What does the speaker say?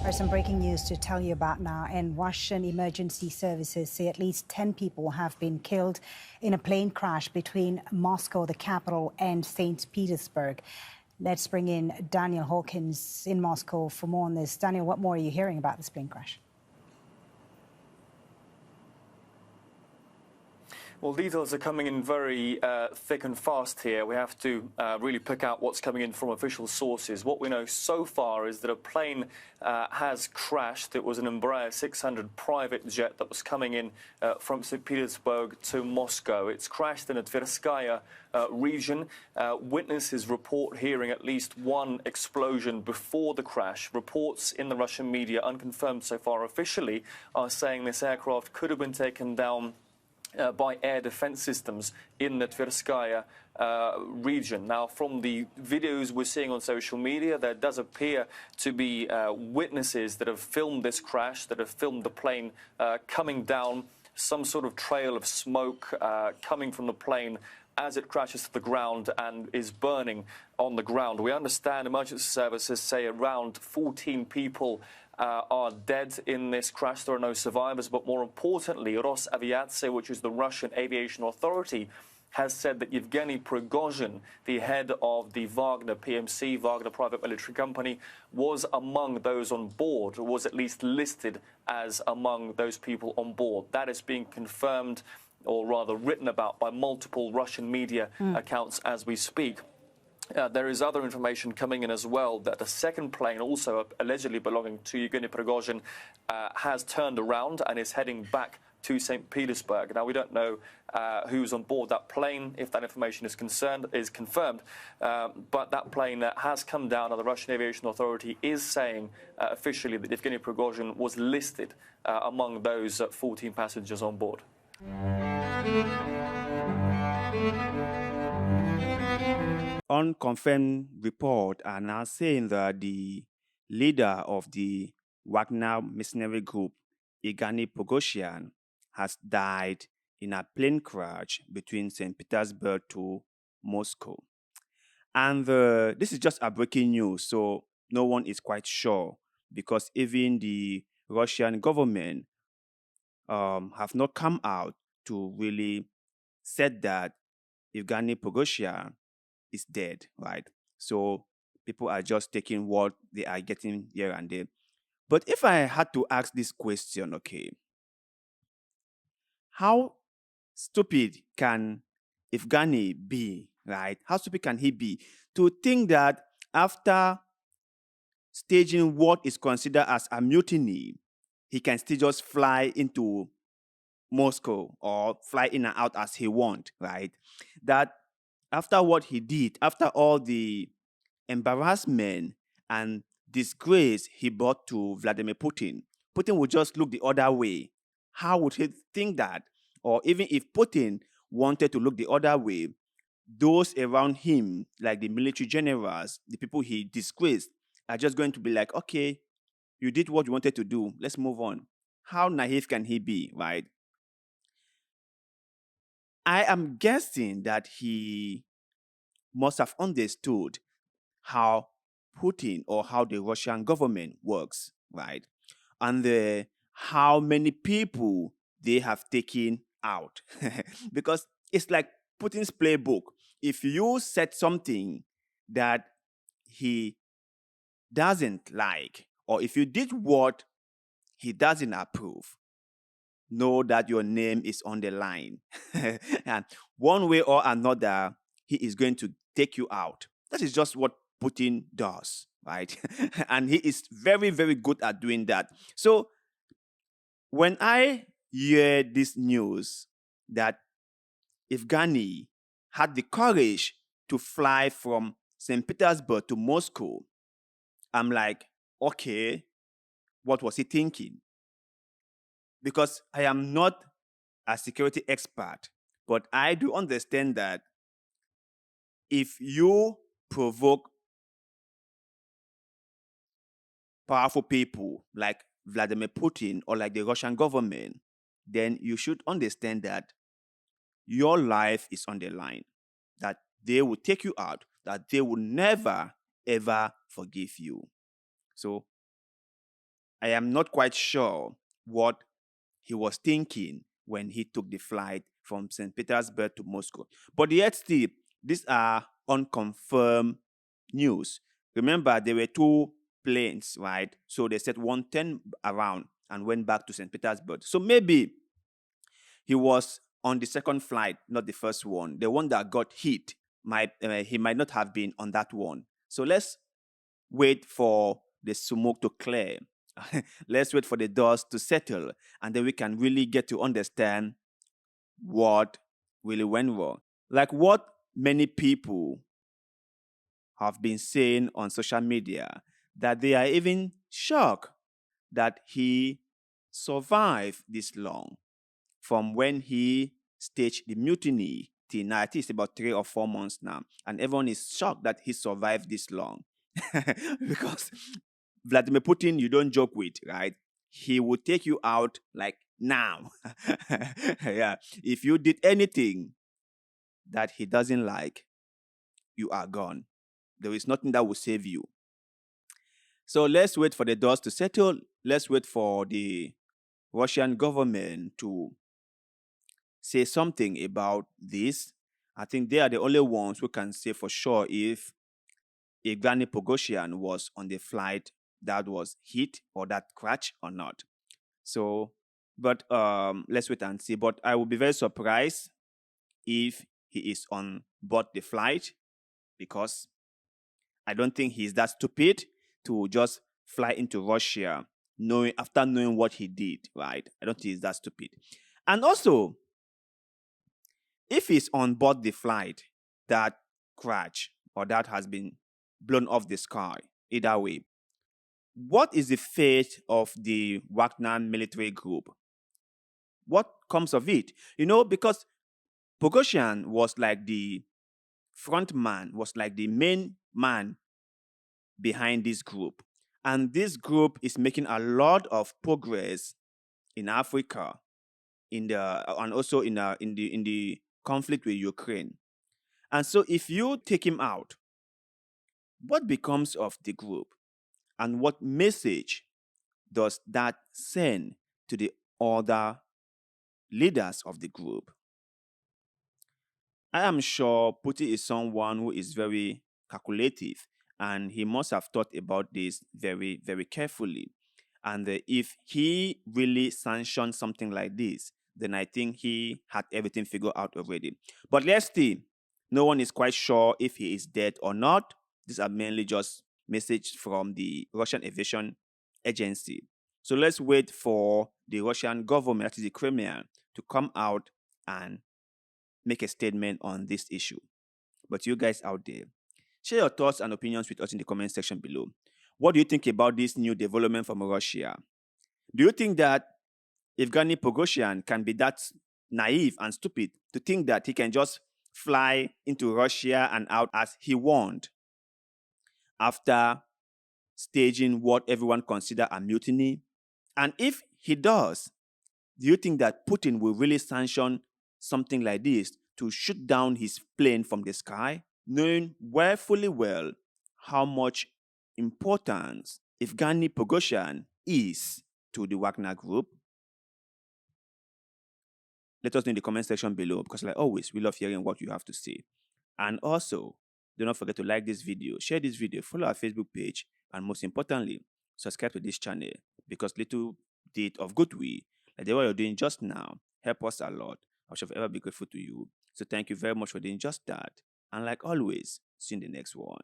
There's some breaking news to tell you about now, and Russian emergency services say at least 10 people have been killed in a plane crash between Moscow, the capital, and St. Petersburg. Let's bring in Daniel Hawkins in Moscow for more on this. Daniel, what more are you hearing about this plane crash? Well, details are coming in very thick and fast here. We have to really pick out what's coming in from official sources. What we know so far is that a plane has crashed. It was an Embraer 600 private jet that was coming in from St. Petersburg to Moscow. It's crashed in a Tverskaya region. Witnesses report hearing at least one explosion before the crash. Reports in the Russian media, unconfirmed so far officially, are saying this aircraft could have been taken down by air defense systems in the Tverskaya region. Now, from the videos we're seeing on social media, there does appear to be witnesses that have filmed this crash, that have filmed the plane coming down, some sort of trail of smoke coming from the plane as it crashes to the ground and is burning on the ground. We understand emergency services say around 14 people are dead in this crash. There are no survivors, but more importantly, Rosaviatsia, which is the Russian aviation authority, has said that Yevgeny Prigozhin, the head of the Wagner PMC, Wagner private military company, was among those on board, or was at least listed as among those people on board. That is being confirmed, or rather written about, by multiple Russian media accounts as we speak. There is other information coming in as well that a second plane, also allegedly belonging to Yevgeny Prigozhin, has turned around and is heading back to St. Petersburg. Now, we don't know who's on board that plane, if that information is confirmed, but that plane has come down, and the Russian Aviation Authority is saying officially that Yevgeny Prigozhin was listed among those 14 passengers on board. Unconfirmed report are now saying that the leader of the Wagner mercenary group, Yevgeny Prigozhin, has died in a plane crash between St. Petersburg to Moscow. And this is just a breaking news, so no one is quite sure, because even the Russian government have not come out to really said that Yevgeny Prigozhin is dead, right? So people are just taking what they are getting here and there. But if I had to ask this question, okay, how stupid can Yevgeny be, right? How stupid can he be to think that after staging what is considered as a mutiny, he can still just fly into Moscow or fly in and out as he wants, right? That after what he did, after all the embarrassment and disgrace he brought to Vladimir Putin, Putin would just look the other way. How would he think that? Or even if Putin wanted to look the other way, those around him, like the military generals, the people he disgraced, are just going to be like, okay, you did what you wanted to do, let's move on. How naive can he be, right? I am guessing that he must have understood how Putin or how the Russian government works, right? And how many people they have taken out. Because it's like Putin's playbook. If you said something that he doesn't like, or if you did what he doesn't approve, know that your name is on the line. And one way or another, he is going to take you out. That is just what Putin does, right? And he is very, very good at doing that. So when I hear this news that Yevgeny had the courage to fly from St. Petersburg to Moscow, I'm like, okay, what was he thinking? Because I am not a security expert, but I do understand that if you provoke powerful people like Vladimir Putin or like the Russian government, then you should understand that your life is on the line, that they will take you out, that they will never, ever forgive you. So I am not quite sure what he was thinking when he took the flight from St. Petersburg to Moscow. But yet still, these are unconfirmed news. Remember, there were two planes, right? So they said one turned around and went back to St. Petersburg. So maybe he was on the second flight, not the first one. The one that got hit, he might not have been on that one. So let's wait for the smoke to clear. Let's wait for the dust to settle, and then we can really get to understand what really went wrong. Like what many people have been saying on social media, that they are even shocked that he survived this long from when he staged the mutiny till now. I think it's about 3 or 4 months now, and everyone is shocked that he survived this long. Because Vladimir Putin, you don't joke with, right? He will take you out like now. Yeah. If you did anything that he doesn't like, you are gone. There is nothing that will save you. So let's wait for the dust to settle. Let's wait for the Russian government to say something about this. I think they are the only ones who can say for sure if YEVGENY Prigozhin was on the flight that was hit or that crash or not. So, but let's wait and see. But I will be very surprised if he is on board the flight, because I don't think he's that stupid to just fly into Russia after knowing what he did, right? I don't think he's that stupid. And also, if he's on board the flight that crashed or that has been blown off the sky, either way, what is the fate of the Wagner military group? What comes of it? Because Prigozhin was like the front man, was like the main man behind this group. And this group is making a lot of progress in Africa, and also in the conflict with Ukraine. And so if you take him out, what becomes of the group? And what message does that send to the other leaders of the group? I am sure Putin is someone who is very calculative, and he must have thought about this very, very carefully. And if he really sanctioned something like this, then I think he had everything figured out already. But let's see. No one is quite sure if he is dead or not. These are mainly just messages from the Russian Aviation Agency. So let's wait for the Russian government, that is the Kremlin, to come out and make a statement on this issue. But you guys out there, share your thoughts and opinions with us in the comment section below. What do you think about this new development from Russia? Do you think that YEVGENY Prigozhin can be that naive and stupid to think that he can just fly into Russia and out as he want after staging what everyone consider a mutiny? And if he does, do you think that Putin will really sanction something like this to shoot down his plane from the sky, knowing fully well how much importance YEVGENY Prigozhin is to the Wagner group? Let us know in the comment section below, because like always, we love hearing what you have to say. And also, do not forget to like this video, share this video, follow our Facebook page, and most importantly, subscribe to this channel, because little bit of goodwill, like the way you're doing just now, help us a lot. I shall forever be grateful to you. So thank you very much for doing just that. And like always, see you in the next one.